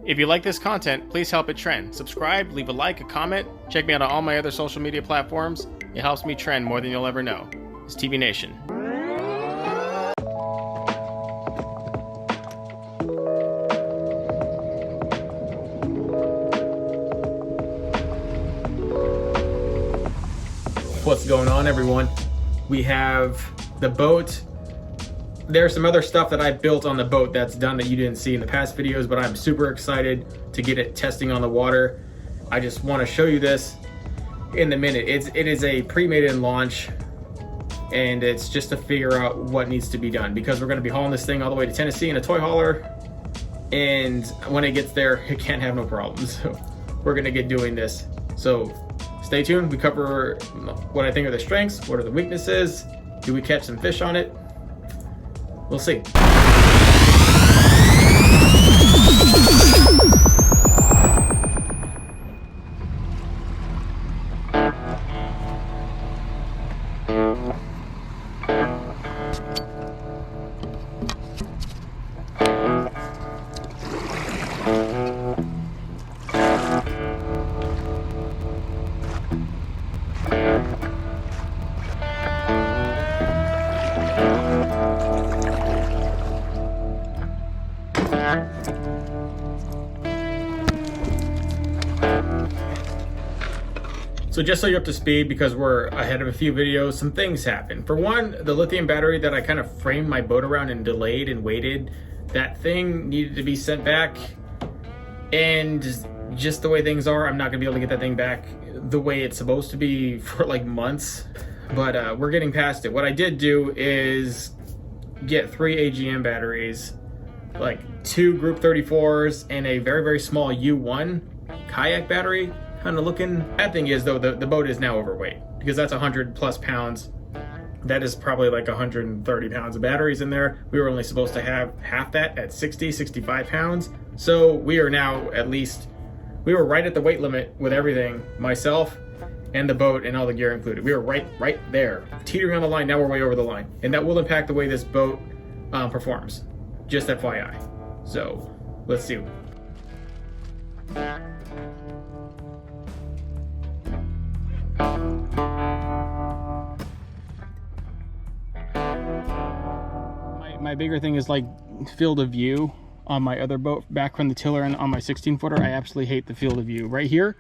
If you like this content, please help it trend. Subscribe, leave a like, a comment. Check me out on all my other social media platforms. It helps me trend more than you'll ever know. It's TV Nation. What's going on, everyone? We have the boat. There's some other stuff that I built on the boat that's done that you didn't see in the past videos, but I'm super excited to get it testing on the water. I just want to show you this in a minute. It is a pre-Maiden launch, and it's just to figure out what needs to be done, because we're going to be hauling this thing all the way to Tennessee in a toy hauler, and when it gets there, it can't have no problems. So we're going to get doing this. So stay tuned. We cover what I think are the strengths, what are the weaknesses, do we catch some fish on it? We'll see. So just so you're up to speed, because we're ahead of a few videos, some things happened. For one, the lithium battery that I kind of framed my boat around and delayed and waited, that thing needed to be sent back. And just the way things are, I'm not gonna be able to get that thing back the way it's supposed to be for like months. But we're getting past it. What I did do is get 3 AGM batteries, like 2 Group 34s and a very, very small U1 kayak battery. Kind of looking. Bad thing is though, the boat is now overweight, because that's 100+ pounds. That is probably like 130 pounds of batteries in there. We were only supposed to have half that at 65 pounds. So we are now we were right at the weight limit with everything, myself and the boat and all the gear included. We were right there, teetering on the line. Now we're way over the line, and that will impact the way this boat performs. Just FYI. So let's see. My bigger thing is like field of view on my other boat back from the tiller, and on my 16-footer I absolutely hate the field of view. Right here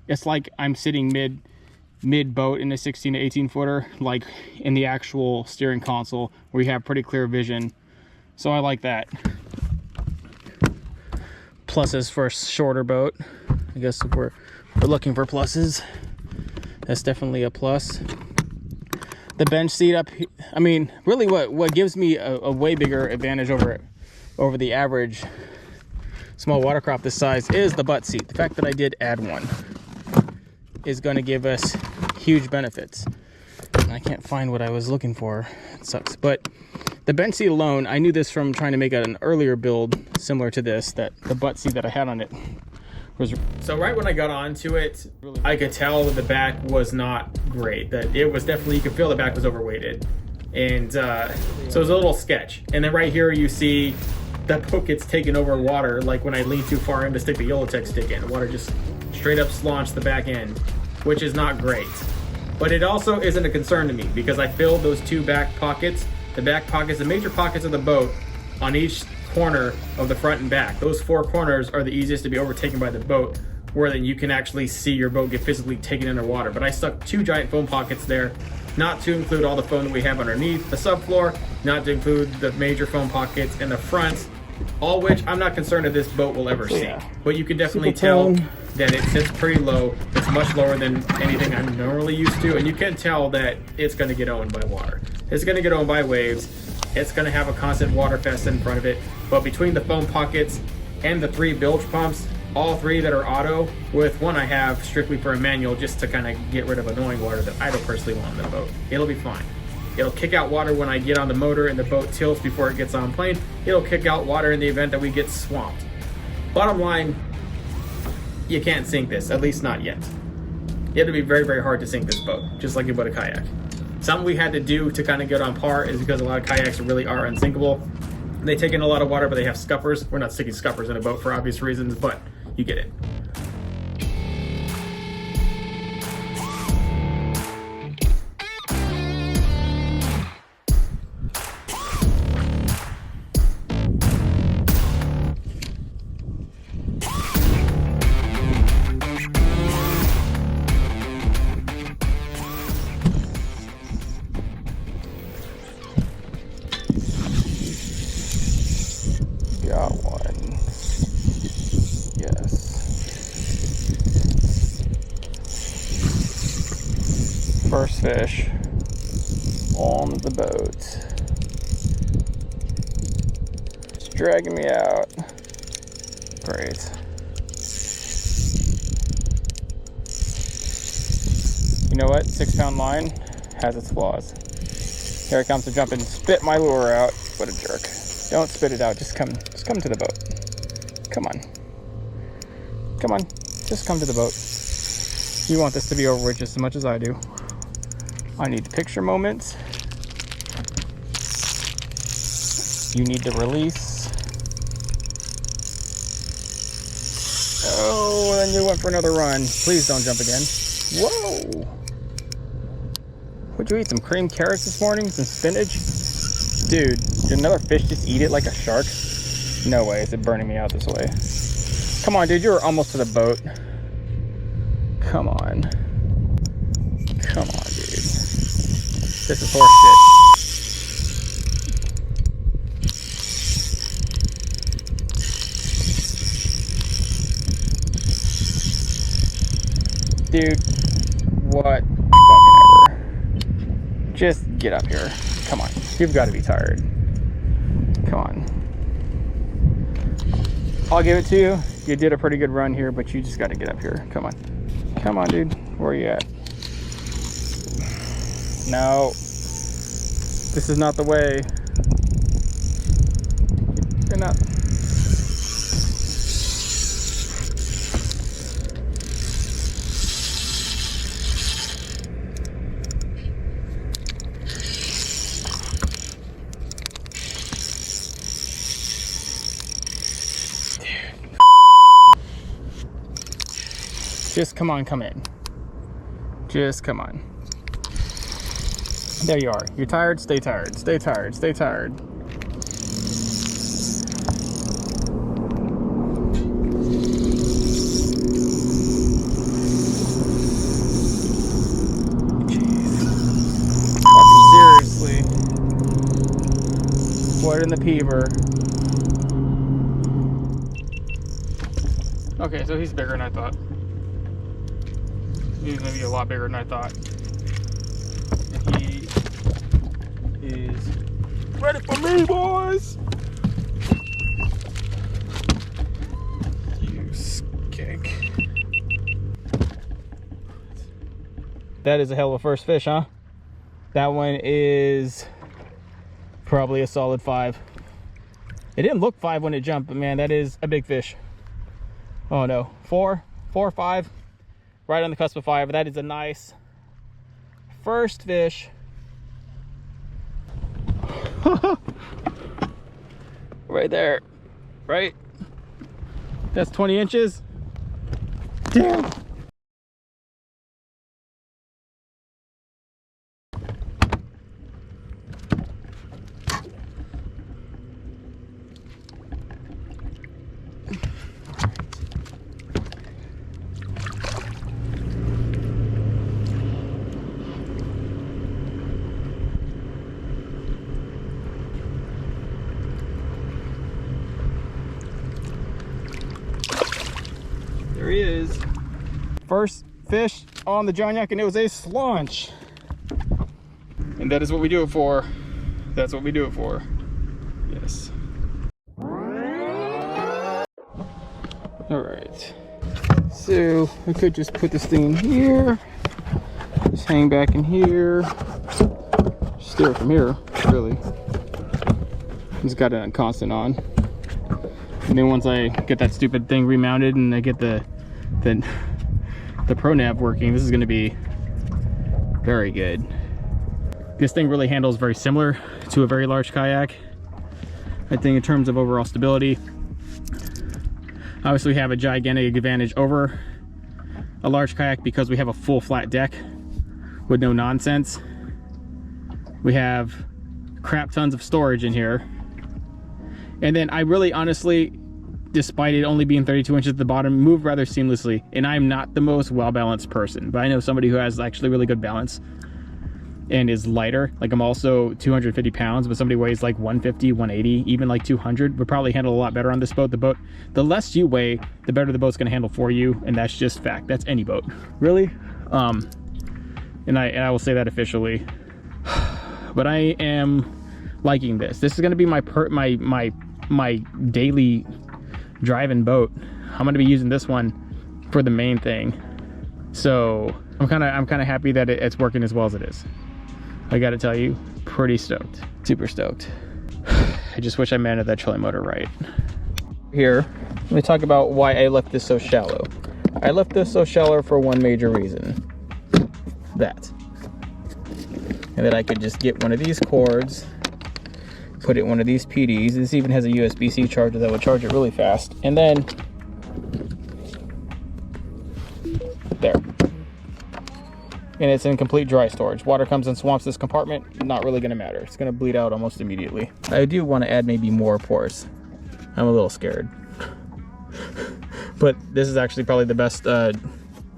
it's like I'm sitting mid boat in a 16 to 18-footer, like in the actual steering console where you have pretty clear vision. So I like that. Pluses for a shorter boat. I guess if we're looking for pluses, that's definitely a plus. The bench seat up, I mean, really what gives me a way bigger advantage over the average small watercraft this size is the butt seat. The fact that I did add one is going to give us huge benefits. I can't find what I was looking for. It sucks. But the bench seat alone, I knew this from trying to make an earlier build similar to this, that the butt seat that I had on it was... So right when I got onto it, I could tell that the back was not great. That it was definitely, you could feel the back was overweighted. And so it was a little sketch. And then right here you see the boat gets taken over water, like when I lean too far in to stick the Yellowtech stick in. The water just straight up slaunched the back end, which is not great. But it also isn't a concern to me, because I filled those 2 back pockets. The back pockets, the major pockets of the boat on each corner of the front and back. Those 4 corners are the easiest to be overtaken by the boat, where then you can actually see your boat get physically taken underwater. But I stuck 2 giant foam pockets there, not to include all the foam that we have underneath the subfloor, not to include the major foam pockets in the front, all which I'm not concerned that this boat will ever sink. But you can definitely tell that it sits pretty low. It's much lower than anything I'm normally used to, and you can tell that it's going to get owned by water. It's going to get owned by waves. It's going to have a constant water fest in front of it. But between the foam pockets and the 3 bilge pumps, all 3 that are auto, with one I have strictly for a manual, just to kind of get rid of annoying water that I don't personally want in the boat. It'll be fine. It'll kick out water when I get on the motor and the boat tilts before it gets on plane. It'll kick out water in the event that we get swamped. Bottom line, you can't sink this, at least not yet. It'll be very, very hard to sink this boat, just like you would a kayak. Something we had to do to kind of get on par is because a lot of kayaks really are unsinkable. They take in a lot of water, but they have scuppers. We're not sticking scuppers in a boat for obvious reasons, but you get it. Got one. Yes. First fish on the boat. It's dragging me out. Great. You know what? 6-pound line has its flaws. Here it comes to jump and spit my lure out. What a jerk. Don't spit it out. Just come to the boat. Come on. Come on. Just come to the boat. You want this to be over with just as much as I do. I need the picture moments. You need the release. Oh, and then you went for another run. Please don't jump again. Whoa. Would you eat some creamed carrots this morning? Some spinach? Dude, did another fish just eat it like a shark? No way, is it burning me out this way? Come on, dude, you're almost to the boat. Come on. Come on, dude. This is horse shit. Dude, what fucking ever. Just get up here. Come on, you've got to be tired. Come on. I'll give it to you. You did a pretty good run here, but you just got to get up here. Come on. Come on, dude. Where are you at? No. This is not the way. You're not. Just come on, come in. Just come on. There you are. You're tired? Stay tired. Stay tired. Stay tired. Jeez. Seriously. What in the peever? Okay, so he's bigger than I thought. He's gonna be a lot bigger than I thought. And he is ready for me, boys! You skank. That is a hell of a first fish, huh? That one is probably a solid 5. It didn't look 5 when it jumped, but man, that is a big fish. Oh no, 4 or 5. Right on the cusp of 5. That is a nice first fish. Right there. Right? That's 20 inches. Damn. There he is. First fish on the JonYak, and it was a slaunch. And that is what we do it for. That's what we do it for. Yes. All right. So we could just put this thing in here. Just hang back in here. Steer it from here, really. Just got it on constant on. And then once I get that stupid thing remounted and I get the pro nav working, this is going to be very good. This thing really handles very similar to a very large kayak. I think in terms of overall stability, obviously we have a gigantic advantage over a large kayak because we have a full flat deck with no nonsense. We have crap tons of storage in here. And then I really honestly, despite it only being 32 inches at the bottom, move rather seamlessly. And I'm not the most well-balanced person, but I know somebody who has actually really good balance and is lighter. Like, I'm also 250 pounds, but somebody weighs like 150, 180, even like 200 would probably handle a lot better on this boat. The less you weigh, the better the boat's gonna handle for you, and that's just fact. That's any boat, really. And I will say that officially. But I am liking this. This is gonna be my daily driving boat. I'm gonna be using this one for the main thing. So I'm kind of happy that it's working as well as it is. I gotta tell you, pretty stoked, super stoked. I just wish I managed that trolling motor right. Here, let me talk about why I left this so shallow. I left this so shallow for one major reason. That. And that I could just get one of these cords, put it in one of these PDs. This even has a USB-C charger that will charge it really fast. And then, there. And it's in complete dry storage. Water comes and swamps this compartment, not really gonna matter. It's gonna bleed out almost immediately. I do wanna add maybe more ports. I'm a little scared. But this is actually probably the best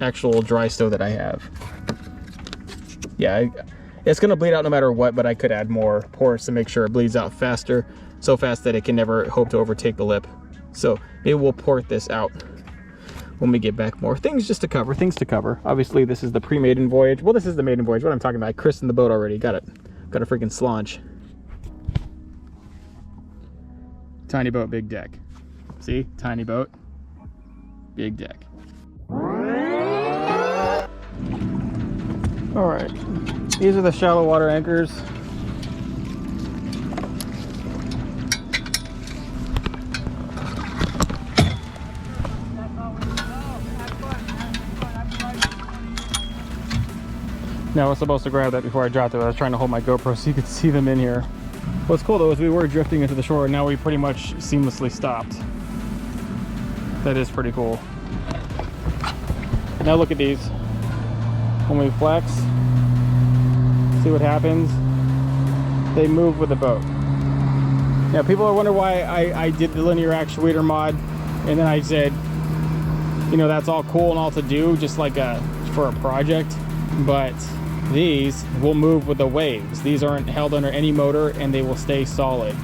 actual dry stow that I have. Yeah, it's gonna bleed out no matter what, but I could add more ports to make sure it bleeds out faster, so fast that it can never hope to overtake the lip. So maybe we'll port this out when we get back. More things just to cover, Obviously this is the pre-maiden voyage. Well, this is the maiden voyage. What I'm talking about, I christened the boat already. Got a freaking slaunch. Tiny boat, big deck. See, tiny boat, big deck. All right, these are the shallow water anchors. Now I was supposed to grab that before I dropped it. I was trying to hold my GoPro so you could see them in here. What's cool though is we were drifting into the shore and now we pretty much seamlessly stopped. That is pretty cool. Now look at these. When we flex, see what happens? They move with the boat. Now people are wondering why I did the linear actuator mod, and then I said, you know, that's all cool and all to do, just like for a project, but these will move with the waves. These aren't held under any motor and they will stay solid.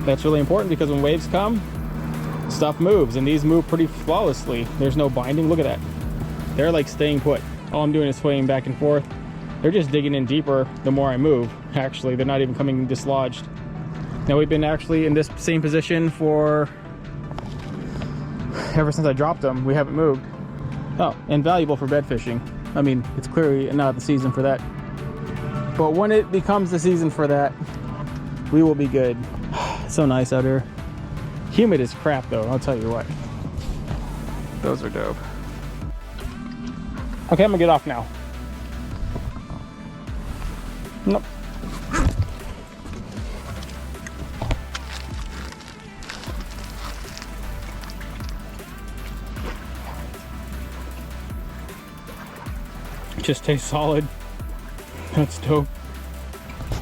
That's really important because when waves come, stuff moves, and these move pretty flawlessly. There's no binding. Look at that. They're like staying put. All I'm doing is swaying back and forth. They're just digging in deeper the more I move. Actually, they're not even coming dislodged. Now we've been actually in this same position for ever since I dropped them. We haven't moved. Oh, and valuable for bed fishing. I mean, it's clearly not the season for that. But when it becomes the season for that, we will be good. So nice out here. Humid as crap though, I'll tell you what. Those are dope. Okay, I'm gonna get off now. Nope. Just tastes solid. That's dope.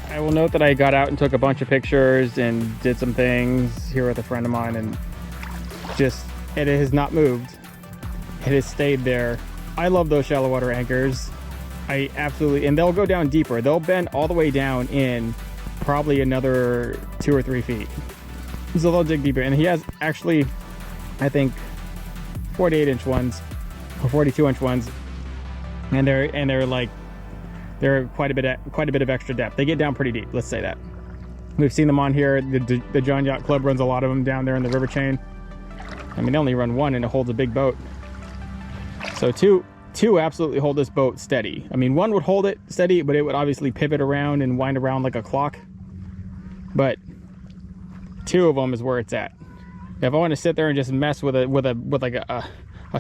I will note that I got out and took a bunch of pictures and did some things here with a friend of mine, and just, it has not moved. It has stayed there. I love those shallow water anchors. I absolutely, and they'll go down deeper. They'll bend all the way down in probably another 2 or 3 feet. So they'll dig deeper. And he has actually, I think, 48-inch ones or 42-inch ones, and they're like, they're quite a bit of extra depth. They get down pretty deep. Let's say that. We've seen them on here. The JonYak Club runs a lot of them down there in the river chain. I mean, they only run one, and it holds a big boat. So two absolutely hold this boat steady. I mean, one would hold it steady, but it would obviously pivot around and wind around like a clock. But 2 of them is where it's at. If I want to sit there and just mess with like a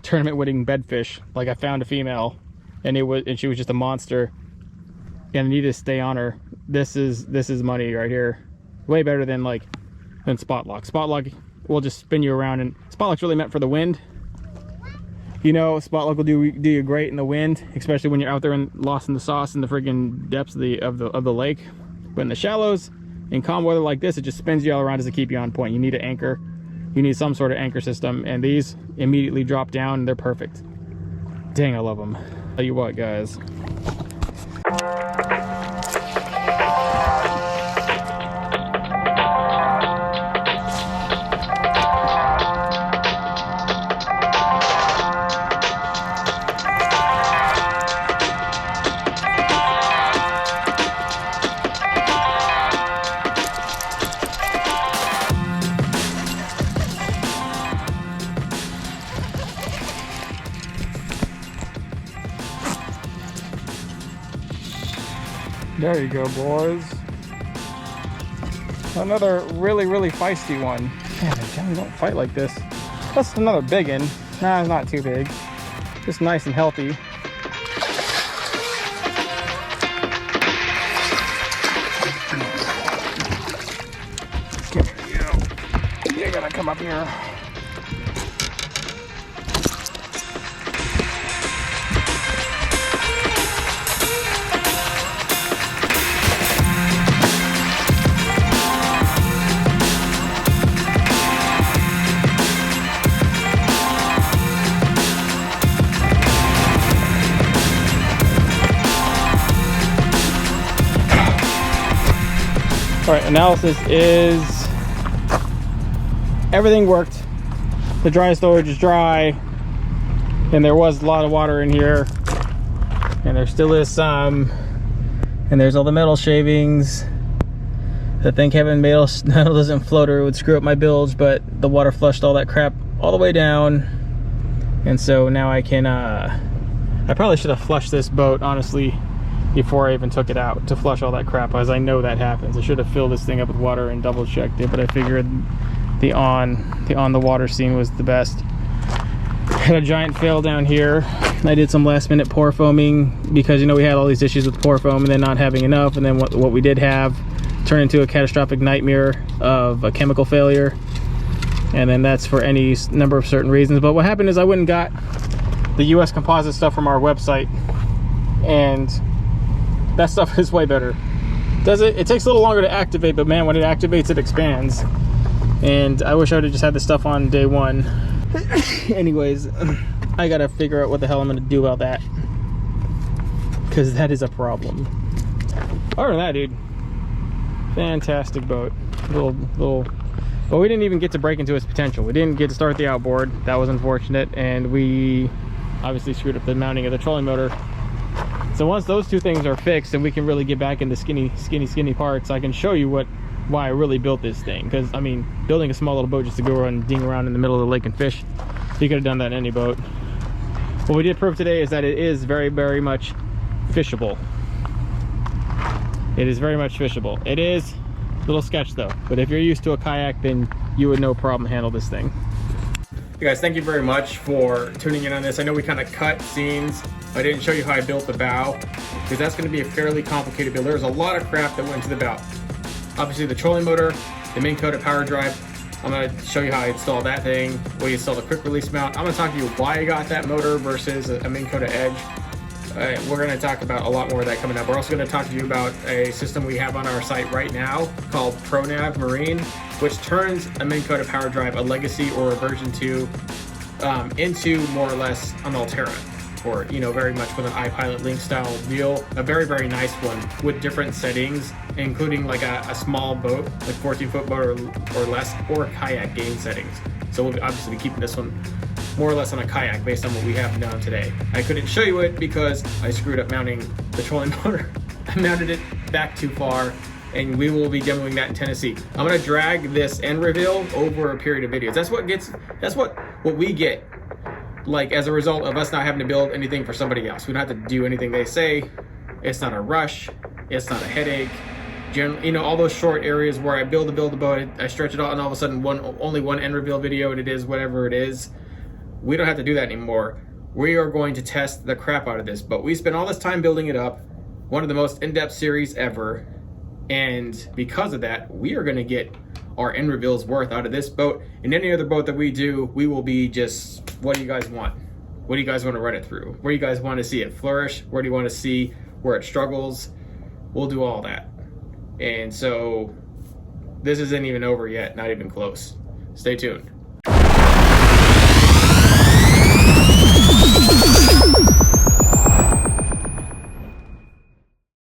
tournament winning bedfish, like I found a female, and she was just a monster, and I need to stay on her. This is money right here. Way better than like than spot lock. Spot lock will just spin you around, and spot lock's really meant for the wind. You know, spot lock will do you great in the wind, especially when you're out there and lost in the sauce in the friggin' depths of the lake. But in the shallows, in calm weather like this, it just spins you all around just to keep you on point. You need an anchor. You need some sort of anchor system, and these immediately drop down and they're perfect. Dang, I love them. Tell you what, guys. There you go, boys. Another really, really feisty one. Man, they generally don't fight like this. That's another big one. Nah, it's not too big. Just nice and healthy. Come here, you. You're gonna come up here. All right, analysis is everything worked. The dry storage is dry, and there was a lot of water in here, and there still is some, and there's all the metal shavings. I think having metal doesn't float or it would screw up my bilge, but the water flushed all that crap all the way down, and so now I can I probably should have flushed this boat, honestly, before I even took it out to flush all that crap, as I know that happens. I should have filled this thing up with water and double checked it, but I figured the on the water scene was the best. Had a giant fail down here. I did some last minute pour foaming because, you know, we had all these issues with pour foam and then not having enough, and then what we did have turned into a catastrophic nightmare of a chemical failure, and then that's for any number of certain reasons. But what happened is I went and got the US composite stuff from our website, and that stuff is way better. It takes a little longer to activate, but man, when it activates, it expands. And I wish I would have just had this stuff on day one. Anyways, I gotta figure out what the hell I'm gonna do about that, because that is a problem. Other than that, dude, fantastic boat. Little, but we didn't even get to break into its potential. We didn't get to start the outboard. That was unfortunate, and we obviously screwed up the mounting of the trolling motor. So once those two things are fixed and we can really get back into skinny parts, I can show you why I really built this thing. Because, I mean, building a small little boat just to go and ding around in the middle of the lake and fish, you could have done that in any boat. What we did prove today is that it is very, very much fishable. It is very much fishable. It is a little sketch though, but if you're used to a kayak, then you would no problem handle this thing. Hey guys, thank you very much for tuning in on this. I know we kind of cut scenes. I didn't show you how I built the bow, because that's going to be a fairly complicated build. There's a lot of crap that went into the bow. Obviously the trolling motor, the main coated power drive. I'm going to show you how I installed that thing, we installed the quick release mount. I'm going to talk to you why I got that motor versus a main coated edge. We're going to talk about a lot more of that coming up. We're also going to talk to you about a system we have on our site right now called ProNav Marine, which turns a main coated power drive, a legacy or a version 2, into more or less an Altera, or, you know, very much with an iPilot Link style wheel. A very, very nice one with different settings, including like a small boat, like 14-foot boat or less, or kayak gain settings. So we'll obviously be keeping this one more or less on a kayak based on what we have done today. I couldn't show you it because I screwed up mounting the trolling motor. I mounted it back too far, and we will be demoing that in Tennessee. I'm gonna drag this end reveal over a period of videos. That's what we get, like, as a result of us not having to build anything for somebody else. We don't have to do anything they say. It's not a rush. It's not a headache. Generally, you know, all those short areas where I build the boat, I stretch it out, and all of a sudden only one end reveal video, and it is whatever it is. We don't have to do that anymore. We are going to test the crap out of this boat. We spent all this time building it up, one of the most in-depth series ever, and because of that, we are going to get our end reveal's worth out of this boat. And any other boat that we do, we will be just, what do you guys want? What do you guys want to run it through? Where do you guys want to see it flourish? Where do you want to see where it struggles? We'll do all that. And so this isn't even over yet, not even close. Stay tuned.